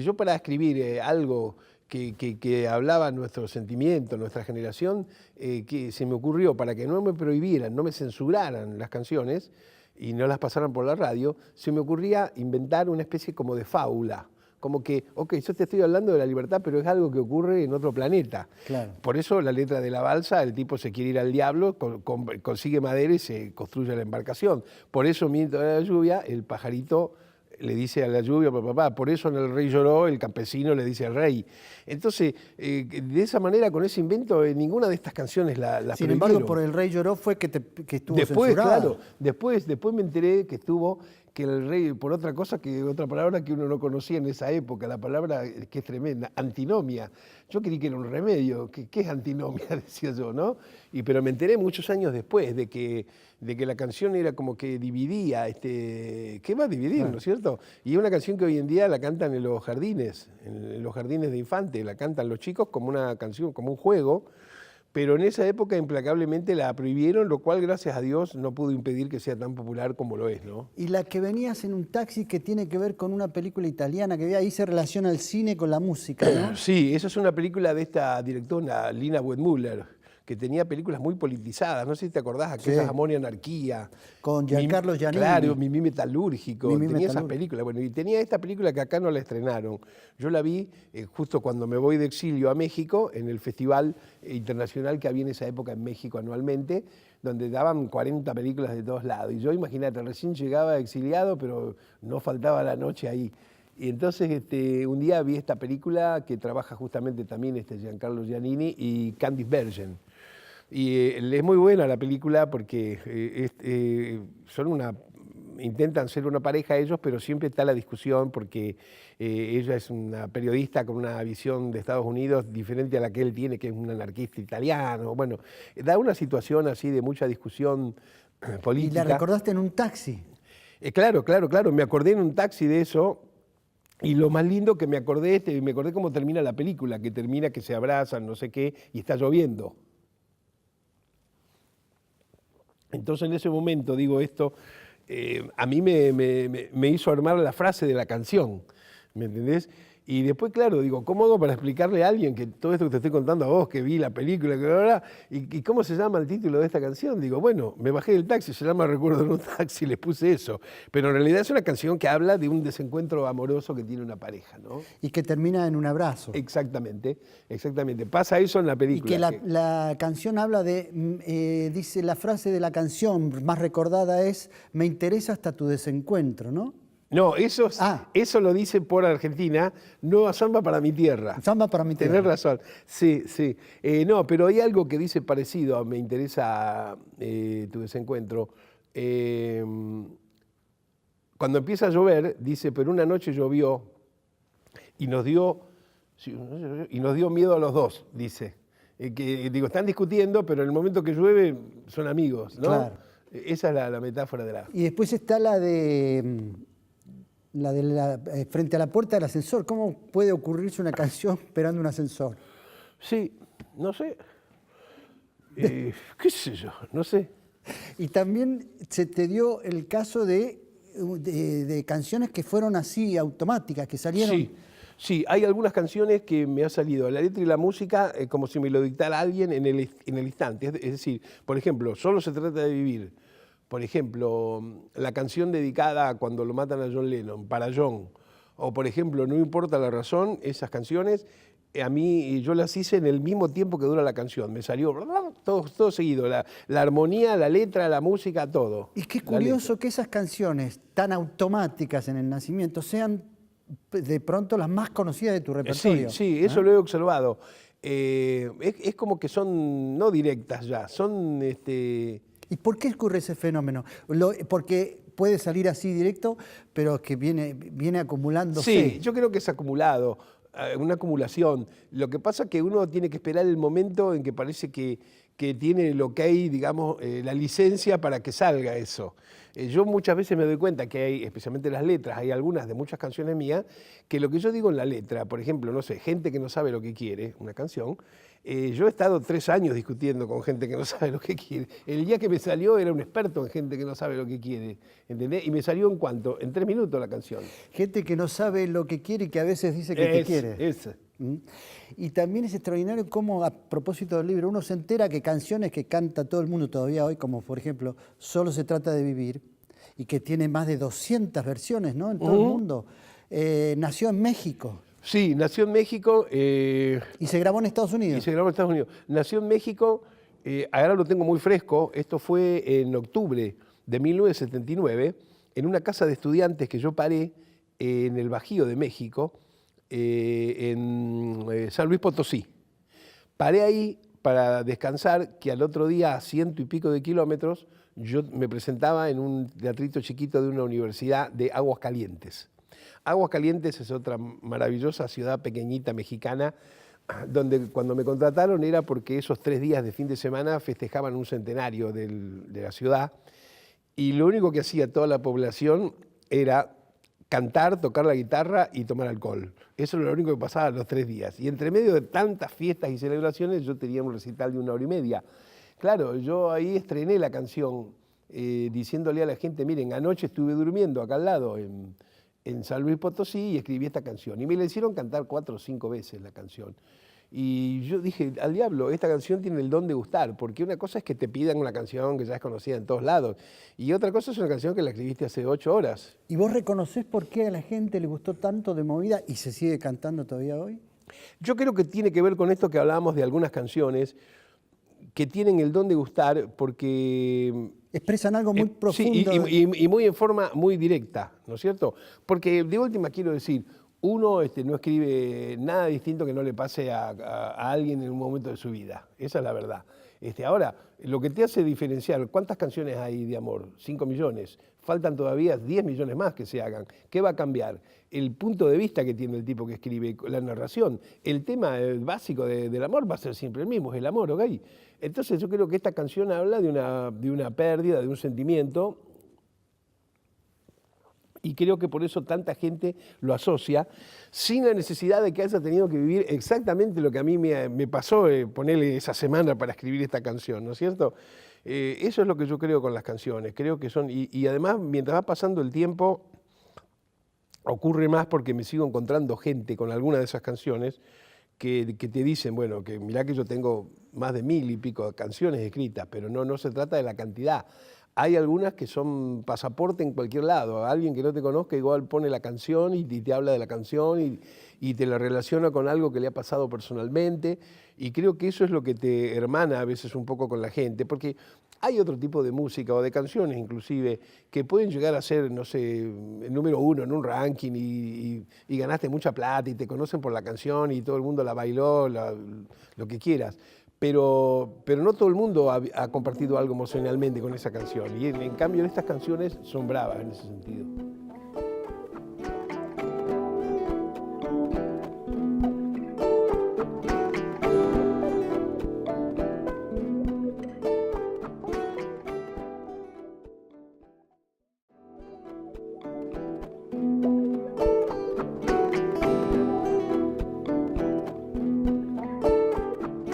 yo para escribir algo que hablaba nuestro sentimiento, nuestra generación, que se me ocurrió para que no me prohibieran, no me censuraran las canciones y no las pasaran por la radio, se me ocurría inventar una especie como de fábula. Como que, ok, yo te estoy hablando de la libertad, pero es algo que ocurre en otro planeta. Claro. Por eso la letra de la balsa, el tipo se quiere ir al diablo, consigue madera y se construye la embarcación. Por eso, mientras la lluvia, el pajarito le dice a la lluvia, papá, por eso en El Rey Lloró, el campesino le dice al rey. Entonces, de esa manera, con ese invento, ninguna de estas canciones la Sin prohibieron. embargo, por El Rey Lloró fue que estuvo Después, censurada. claro, después me enteré que estuvo, que el rey, por otra cosa, que otra palabra que uno no conocía en esa época, la palabra que es tremenda, antinomia. Yo creí que era un remedio, ¿qué es antinomia? Decía yo, ¿no? Pero me enteré muchos años después de que la canción era como que dividía, ¿qué va a dividir, Claro. no es cierto? Y es una canción que hoy en día la cantan en los jardines de infantes, la cantan los chicos como una canción, como un juego. Pero en esa época implacablemente la prohibieron, lo cual, gracias a Dios, no pudo impedir que sea tan popular como lo es, ¿no? Y la que venías en un taxi que tiene que ver con una película italiana, que ahí se relaciona el cine con la música, ¿no? Sí, esa es una película de esta directora, Lina Wertmüller, que tenía películas muy politizadas. No sé si te acordás, aquellas Sí. Amor y Anarquía. Con Giancarlo Giannini. Claro, Mimí Metalúrgico. Mimí Tenía esas Metalúrgico. películas. Bueno, y tenía esta película que acá no la estrenaron. Yo la vi justo cuando me voy de exilio a México, en el festival internacional que había en esa época en México anualmente, donde daban 40 películas de todos lados. Y yo, imagínate, recién llegaba exiliado, pero no faltaba la noche ahí. Y entonces un día vi esta película que trabaja justamente también Giancarlo Giannini y Candice Bergen. Y es muy buena la película porque intentan ser una pareja ellos, pero siempre está la discusión porque ella es una periodista con una visión de Estados Unidos diferente a la que él tiene, que es un anarquista italiano. Bueno, da una situación así de mucha discusión Y política. la recordaste en un taxi. Claro, me acordé en un taxi de eso. Y lo más lindo que me acordé cómo termina la película, que termina que se abrazan, no sé qué, y está lloviendo. Entonces en ese momento, digo esto, a mí me hizo armar la frase de la canción, ¿me entendés? Y después, claro, digo, ¿cómo hago para explicarle a alguien que todo esto que te estoy contando a vos, que vi la película, que ahora, y cómo se llama el título de esta canción? Digo, bueno, me bajé del taxi, se llama Recuerdo en un taxi, les puse eso. Pero en realidad es una canción que habla de un desencuentro amoroso que tiene una pareja, ¿no? Y que termina en un abrazo. Exactamente. Pasa eso en la Y película. que la canción habla de, dice la frase de la canción más recordada es, me interesa hasta tu desencuentro, ¿no? No, eso lo dice por Argentina, Nueva Samba para mi tierra. Samba para mi tierra. Tenés razón, sí. No, pero hay algo que dice parecido, me interesa tu desencuentro. Cuando empieza a llover, dice, pero una noche llovió y nos dio miedo a los dos, dice. Digo, están discutiendo, pero en el momento que llueve son amigos, ¿no? Claro. Esa es la metáfora de la... Y después está la de frente a la puerta del ascensor. ¿Cómo puede ocurrirse una canción esperando un ascensor? Sí, no sé. ¿Qué sé yo? No sé. Y también se te dio el caso de canciones que fueron así, automáticas, que salieron... Sí, hay algunas canciones que me ha salido la letra y la música como si me lo dictara alguien en el instante. Es decir, por ejemplo, Solo se trata de vivir. Por ejemplo, la canción dedicada a cuando lo matan a John Lennon, para John. O por ejemplo, No importa la razón, esas canciones, a mí yo las hice en el mismo tiempo que dura la canción. Me salió todo seguido, la armonía, la letra, la música, todo. Y qué curioso que esas canciones tan automáticas en el nacimiento sean de pronto las más conocidas de tu repertorio. Sí, eso lo he observado. Es como que son no directas ya, son... ¿Y por qué ocurre ese fenómeno? Porque puede salir así directo, pero que viene acumulándose. Sí, yo creo que es acumulado. una acumulación. Lo que pasa es que uno tiene que esperar el momento en que parece que tiene el ok, digamos, la licencia para que salga eso. Yo muchas veces me doy cuenta que hay, especialmente en las letras, hay algunas de muchas canciones mías, que lo que yo digo en la letra, por ejemplo, no sé, gente que no sabe lo que quiere, una canción, yo he estado 3 años discutiendo con gente que no sabe lo que quiere. El día que me salió era un experto en gente que no sabe lo que quiere, ¿entendés? Y me salió en cuánto, en 3 minutos la canción. Gente que no sabe lo que quiere y que a veces dice que te quiere. Esa. Y también es extraordinario cómo, a propósito del libro, uno se entera que canciones que canta todo el mundo todavía hoy, como por ejemplo Solo se trata de vivir, y que tiene más de 200 versiones, ¿no?, en todo el mundo, nació en México. Sí, nació en México. Y se grabó en Estados Unidos. Y se grabó en Estados Unidos. Nació en México, ahora lo tengo muy fresco, esto fue en octubre de 1979, en una casa de estudiantes que yo paré en el Bajío de México, en San Luis Potosí. Paré ahí para descansar, que al otro día, a 100 y pico de kilómetros, yo me presentaba en un teatrito chiquito de una universidad de Aguascalientes. Aguascalientes es otra maravillosa ciudad pequeñita mexicana, donde cuando me contrataron era porque esos 3 días de fin de semana festejaban un centenario de la ciudad, y lo único que hacía toda la población era cantar, tocar la guitarra y tomar alcohol. Eso era lo único que pasaba los 3 días. Y entre medio de tantas fiestas y celebraciones yo tenía un recital de 1 hora y media. Claro, yo ahí estrené la canción diciéndole a la gente, miren, anoche estuve durmiendo acá al lado en San Luis Potosí y escribí esta canción. Y me la hicieron cantar 4 o 5 veces la canción. Y yo dije, al diablo, esta canción tiene el don de gustar, porque una cosa es que te pidan una canción que ya es conocida en todos lados, y otra cosa es una canción que la escribiste hace 8 horas. ¿Y vos reconocés por qué a la gente le gustó tanto de Movida y se sigue cantando todavía hoy? Yo creo que tiene que ver con esto que hablábamos de algunas canciones que tienen el don de gustar porque expresan algo muy profundo. Sí, y muy en forma muy directa, ¿no es cierto? Porque de última quiero decir, uno no escribe nada distinto que no le pase a alguien en un momento de su vida. Esa es la verdad. Ahora, lo que te hace diferenciar, ¿cuántas canciones hay de amor? 5 millones. Faltan todavía 10 millones más que se hagan. ¿Qué va a cambiar? El punto de vista que tiene el tipo que escribe, la narración. El tema básico del amor va a ser siempre el mismo, es el amor, ¿ok? Entonces yo creo que esta canción habla de una pérdida, de un sentimiento, y creo que por eso tanta gente lo asocia, sin la necesidad de que haya tenido que vivir exactamente lo que a mí me pasó, ponerle esa semana para escribir esta canción, ¿no es cierto? Eso es lo que yo creo con las canciones, creo que son, y además mientras va pasando el tiempo, ocurre más porque me sigo encontrando gente con alguna de esas canciones que te dicen, bueno, que mirá que yo tengo más de 1000 y pico de canciones escritas, pero no se trata de la cantidad. Hay algunas que son pasaporte en cualquier lado. Alguien que no te conozca igual pone la canción y te habla de la canción y te la relaciona con algo que le ha pasado personalmente. Y creo que eso es lo que te hermana a veces un poco con la gente, porque hay otro tipo de música o de canciones inclusive que pueden llegar a ser, no sé, el número 1 en un ranking y ganaste mucha plata y te conocen por la canción y todo el mundo la bailó, lo que quieras. Pero no todo el mundo ha compartido algo emocionalmente con esa canción. Y en cambio estas canciones son bravas en ese sentido.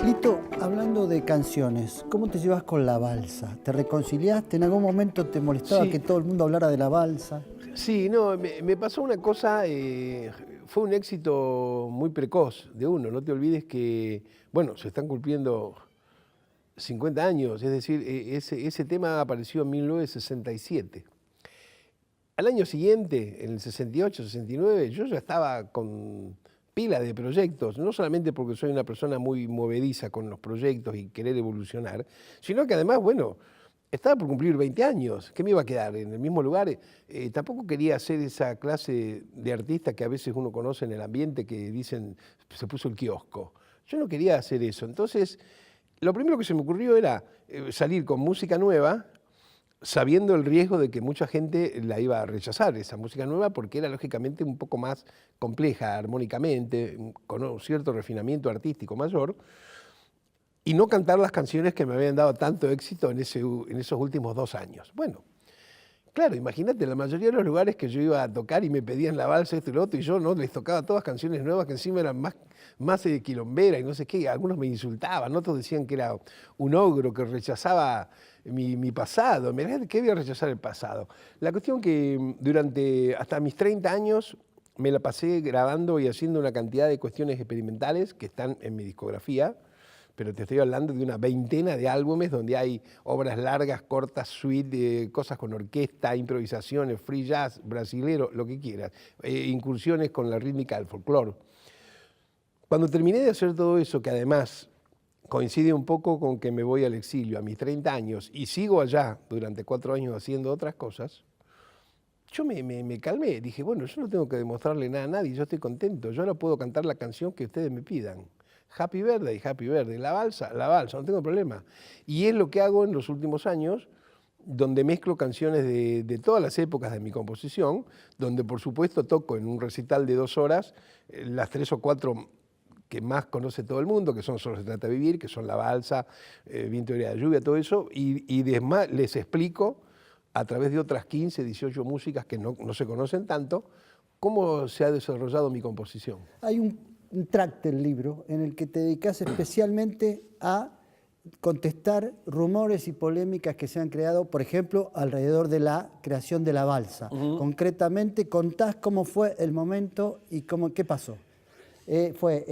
Lito, hablando de canciones, ¿cómo te llevas con la balsa? ¿Te reconciliaste? ¿En algún momento te molestaba que todo el mundo hablara de la balsa? Sí, no, me pasó una cosa, fue un éxito muy precoz de uno. No te olvides que, bueno, se están cumpliendo 50 años, es decir, ese tema apareció en 1967. Al año siguiente, en el 68, 69, yo ya estaba con pila de proyectos, no solamente porque soy una persona muy movediza con los proyectos y querer evolucionar, sino que además, bueno, estaba por cumplir 20 años, ¿qué me iba a quedar en el mismo lugar? Tampoco quería ser esa clase de artista que a veces uno conoce en el ambiente que dicen, se puso el kiosco. Yo no quería hacer eso, entonces lo primero que se me ocurrió era salir con música nueva, sabiendo el riesgo de que mucha gente la iba a rechazar, esa música nueva, porque era lógicamente un poco más compleja armónicamente, con un cierto refinamiento artístico mayor, y no cantar las canciones que me habían dado tanto éxito en esos últimos 2 años. Bueno, claro, imagínate, la mayoría de los lugares que yo iba a tocar y me pedían la balsa, esto y lo otro, y yo no les tocaba todas canciones nuevas que encima eran más quilombera y no sé qué. Algunos me insultaban, otros decían que era un ogro que rechazaba mi pasado. Mirá, ¿qué voy a rechazar el pasado? La cuestión que hasta mis 30 años me la pasé grabando y haciendo una cantidad de cuestiones experimentales que están en mi discografía, pero te estoy hablando de una veintena de álbumes donde hay obras largas, cortas, suite, cosas con orquesta, improvisaciones, free jazz, brasilero, lo que quieras, incursiones con la rítmica del folclore. Cuando terminé de hacer todo eso, que además coincide un poco con que me voy al exilio a mis 30 años y sigo allá durante 4 años haciendo otras cosas, yo me calmé, dije, bueno, yo no tengo que demostrarle nada a nadie, yo estoy contento, yo ahora puedo cantar la canción que ustedes me pidan. Happy Birthday, Happy Birthday, la balsa, no tengo problema. Y es lo que hago en los últimos años, donde mezclo canciones de todas las épocas de mi composición, donde por supuesto toco en un recital de 2 horas las 3 o 4 que más conoce todo el mundo, que son Solo se trata de vivir, que son la balsa, Viento y de lluvia, todo eso, y les explico a través de otras 15, 18 músicas que no se conocen tanto, cómo se ha desarrollado mi composición. Hay un tract del libro en el que te dedicas especialmente a contestar rumores y polémicas que se han creado, por ejemplo, alrededor de la creación de la balsa. Concretamente, contás cómo fue el momento y qué pasó. Fue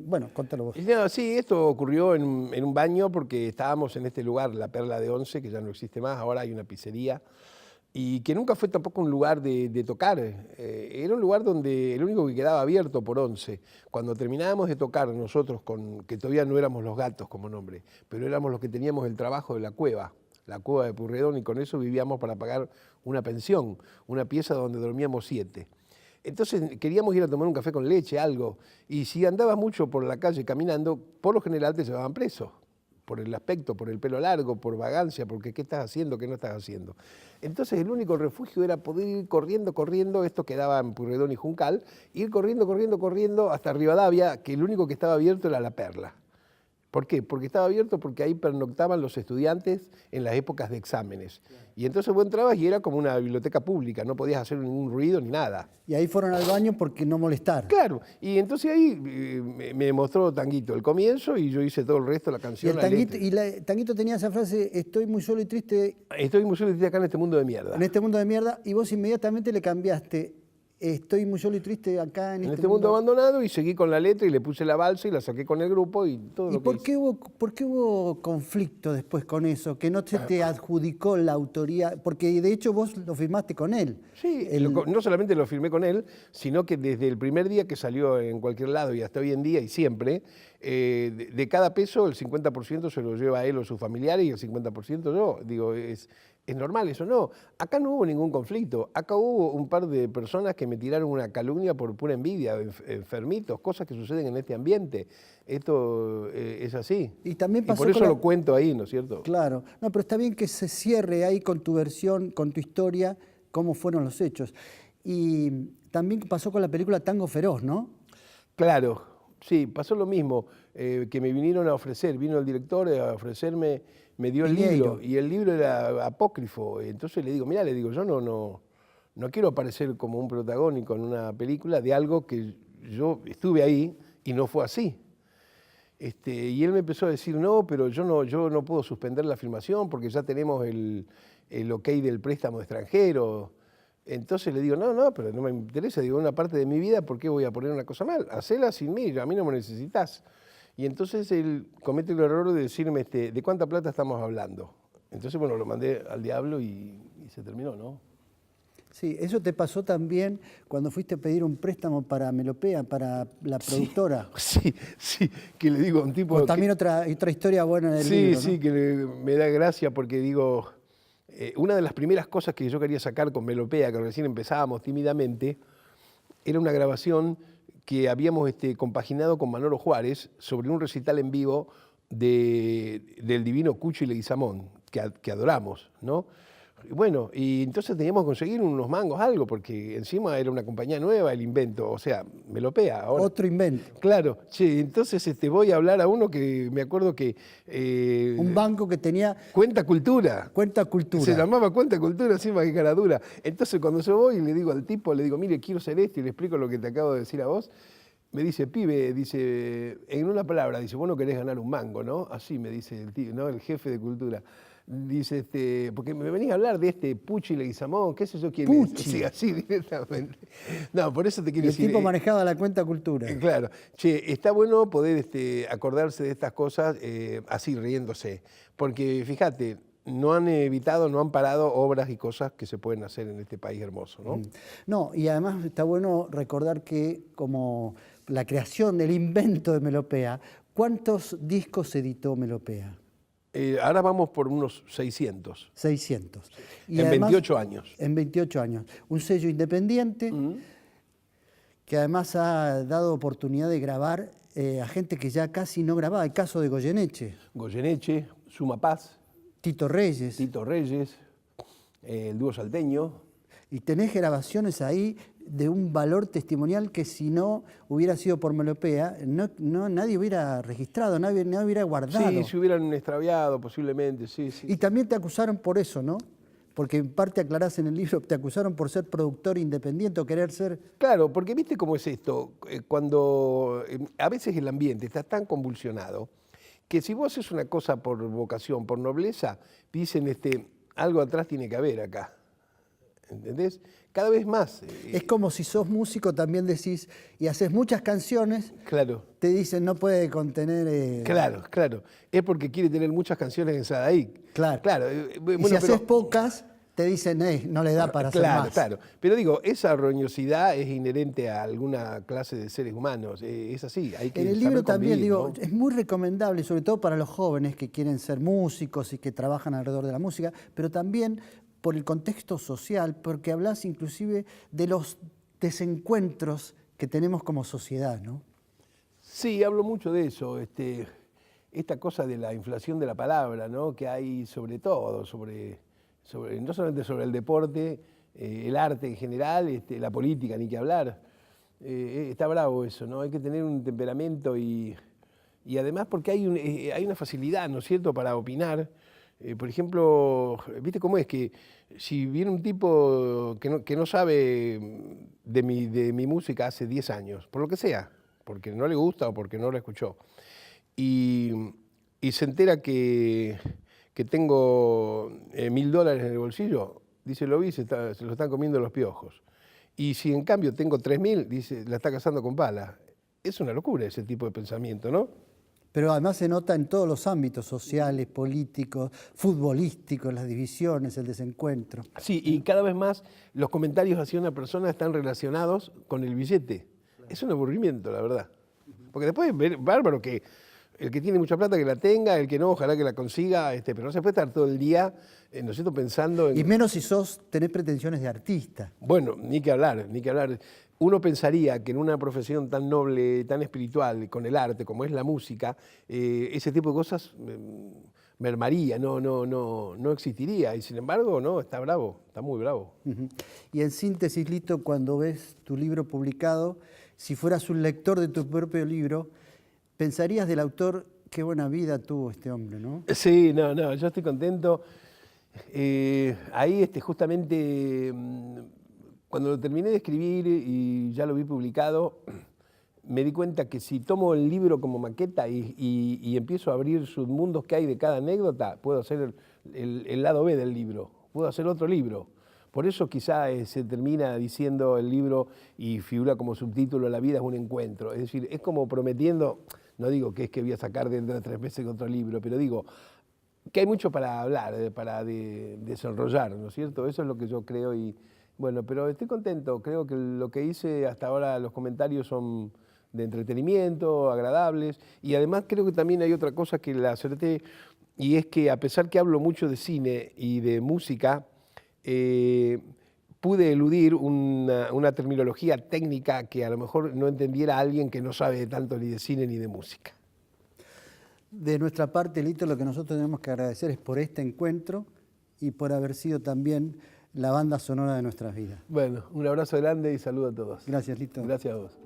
bueno, contalo vos. No, sí, esto ocurrió en un baño porque estábamos en este lugar, la Perla de Once, que ya no existe más, ahora hay una pizzería, y que nunca fue tampoco un lugar de tocar. Era un lugar donde el único que quedaba abierto por Once. Cuando terminábamos de tocar nosotros, que todavía no éramos los Gatos como nombre, pero éramos los que teníamos el trabajo de la cueva de Purredón, y con eso vivíamos para pagar una pensión, una pieza donde dormíamos 7. Entonces queríamos ir a tomar un café con leche, algo, y si andabas mucho por la calle caminando, por lo general te llevaban preso, por el aspecto, por el pelo largo, por vagancia, porque qué estás haciendo, qué no estás haciendo. Entonces el único refugio era poder ir corriendo, esto quedaba en Purredón y Juncal, ir corriendo hasta Rivadavia, que el único que estaba abierto era la Perla. ¿Por qué? Porque estaba abierto porque ahí pernoctaban los estudiantes en las épocas de exámenes. Y entonces vos entrabas y era como una biblioteca pública, no podías hacer ningún ruido ni nada. Y ahí fueron al baño porque no molestar. Claro, y entonces ahí me mostró Tanguito el comienzo y yo hice todo el resto de la canción. Y Tanguito tenía esa frase, estoy muy solo y triste. Estoy muy solo y triste acá en este mundo de mierda. En este mundo de mierda, y vos inmediatamente le cambiaste. Estoy muy solo y triste acá en este mundo abandonado, y seguí con la letra y le puse la balsa y la saqué con el grupo y todo. ¿Y lo que por qué hubo conflicto después con eso? Que no se te adjudicó la autoría, porque de hecho vos lo firmaste con él. Sí, no solamente lo firmé con él, sino que desde el primer día que salió en cualquier lado y hasta hoy en día y siempre, de cada peso el 50% se lo lleva él o sus familiares y el 50% yo. Digo, es normal eso, no. Acá no hubo ningún conflicto. Acá hubo un par de personas que me tiraron una calumnia por pura envidia, enfermitos, cosas que suceden en este ambiente. Esto es así. Y también pasó por eso lo cuento ahí, ¿no es cierto? Claro. No, pero está bien que se cierre ahí con tu versión, con tu historia, cómo fueron los hechos. Y también pasó con la película Tango Feroz, ¿no? Claro, sí, pasó lo mismo, que me vinieron a ofrecer, vino el director a ofrecerme, me dio el libro, y el libro era apócrifo. Entonces le digo, mira, yo no quiero aparecer como un protagónico en una película de algo que yo estuve ahí y no fue así. Y él me empezó a decir, no, pero yo no puedo suspender la filmación porque ya tenemos el ok del préstamo extranjero. Entonces le digo, no, pero no me interesa, digo, una parte de mi vida, ¿por qué voy a poner una cosa mal? Hacela sin mí, a mí no me necesitas. Y entonces él comete el error de decirme, ¿de cuánta plata estamos hablando? Entonces, bueno, lo mandé al diablo y se terminó, ¿no? Sí, eso te pasó también cuando fuiste a pedir un préstamo para Melopea, para la productora. Sí, que le digo a un tipo... Pues también otra historia buena del libro, ¿no? Sí, que me da gracia porque digo, una de las primeras cosas que yo quería sacar con Melopea, que recién empezábamos tímidamente, era una grabación que habíamos compaginado con Manolo Juárez sobre un recital en vivo del divino Cucho y Leguizamón, que adoramos, ¿no? Y bueno, y entonces teníamos que conseguir unos mangos, algo, porque encima era una compañía nueva, el invento, o sea, Melopea. Ahora. Otro invento. Claro, che, entonces voy a hablar a uno que me acuerdo que... Un banco que tenía... Cuenta Cultura. Cuenta Cultura. Se llamaba Cuenta Cultura, encima que cara dura. Entonces cuando yo voy y le digo al tipo, le digo, mire, quiero ser esto y le explico lo que te acabo de decir a vos, me dice, pibe, dice, en una palabra, dice, vos no querés ganar un mango, ¿no? Así me dice el tío, ¿no? El jefe de Cultura. Dice, porque me venís a hablar de este Pucci Leguizamón, qué sé yo quién Pucci. es. Sí, así directamente. No, por eso te quiero decir. El tipo manejaba la Cuenta Cultura. Claro. Che, está bueno poder acordarse de estas cosas así, riéndose. Porque, fíjate, no han evitado, no han parado obras y cosas que se pueden hacer en este país hermoso, ¿no? No, y además está bueno recordar que como la creación del invento de Melopea, ¿cuántos discos editó Melopea? Ahora vamos por unos 600. 600. Y en además, 28 años. En 28 años. Un sello independiente que además ha dado oportunidad de grabar a gente que ya casi no grababa. El caso de Goyeneche. Goyeneche, Suma Paz. Tito Reyes. Tito Reyes, el dúo salteño. Y tenés grabaciones ahí de un valor testimonial que si no hubiera sido por Melopea, nadie hubiera registrado, nadie hubiera guardado. Sí, se hubieran extraviado posiblemente, sí, sí. Y también te acusaron por eso, ¿no? Porque en parte aclarás en el libro, te acusaron por ser productor independiente o querer ser... Claro, porque viste cómo es esto, cuando a veces el ambiente está tan convulsionado que si vos haces una cosa por vocación, por nobleza, dicen algo atrás tiene que haber acá. ¿Entendés? Cada vez más. Es como si sos músico, también decís, y haces muchas canciones, claro. Te dicen no puede contener... Claro, claro. Es porque quiere tener muchas canciones ensadas ahí. Claro. Claro. Y si haces pocas, te dicen, no le da para hacer más. Claro. Pero digo, esa roñosidad es inherente a alguna clase de seres humanos. Es así. Hay que en el libro también, convivir, digo, ¿no? es muy recomendable, sobre todo para los jóvenes que quieren ser músicos y que trabajan alrededor de la música, pero también por el contexto social, porque hablas inclusive de los desencuentros que tenemos como sociedad, ¿no? Sí, hablo mucho de eso, esta cosa de la inflación de la palabra, ¿no? Que hay sobre todo, no solamente sobre el deporte, el arte en general, la política, ni que hablar. Está bravo eso, ¿no? Hay que tener un temperamento y además porque hay una facilidad, ¿no es cierto?, para opinar. Por ejemplo, ¿viste cómo es? Que si viene un tipo que no sabe de mi música hace 10 años, por lo que sea, porque no le gusta o porque no la escuchó, y se entera que tengo $1000 en el bolsillo, dice, lo vi, se lo están comiendo los piojos. Y si en cambio tengo 3000, dice, la está cazando con pala. Es una locura ese tipo de pensamiento, ¿no? Pero además se nota en todos los ámbitos sociales, políticos, futbolísticos, las divisiones, el desencuentro. Sí, y cada vez más los comentarios hacia una persona están relacionados con el billete. Es un aburrimiento, la verdad. Porque después es bárbaro que el que tiene mucha plata que la tenga, el que no, ojalá que la consiga, pero no se puede estar todo el día, ¿no es cierto?, pensando en... Y menos si tenés pretensiones de artista. Bueno, ni que hablar, ni que hablar. Uno pensaría que en una profesión tan noble, tan espiritual, con el arte, como es la música, ese tipo de cosas mermaría, no existiría. Y sin embargo, no, está bravo, está muy bravo. Y en síntesis, Lito, cuando ves tu libro publicado, si fueras un lector de tu propio libro, pensarías del autor, qué buena vida tuvo este hombre, ¿no? Sí, no, yo estoy contento. Ahí justamente... Cuando lo terminé de escribir y ya lo vi publicado, me di cuenta que si tomo el libro como maqueta y empiezo a abrir submundos que hay de cada anécdota, puedo hacer el lado B del libro, puedo hacer otro libro. Por eso quizá se termina diciendo el libro y figura como subtítulo La vida es un encuentro. Es decir, es como prometiendo, no digo que es que voy a sacar dentro de 3 meses otro libro, pero digo que hay mucho para hablar, para desenrollar, ¿no es cierto? Eso es lo que yo creo y... Bueno, pero estoy contento, creo que lo que hice hasta ahora, los comentarios son de entretenimiento, agradables, y además creo que también hay otra cosa que la acerté, y es que a pesar que hablo mucho de cine y de música, pude eludir una terminología técnica que a lo mejor no entendiera alguien que no sabe tanto ni de cine ni de música. De nuestra parte, Lito, lo que nosotros tenemos que agradecer es por este encuentro y por haber sido también la banda sonora de nuestras vidas. Bueno, un abrazo grande y saludo a todos. Gracias, Lito. Gracias a vos.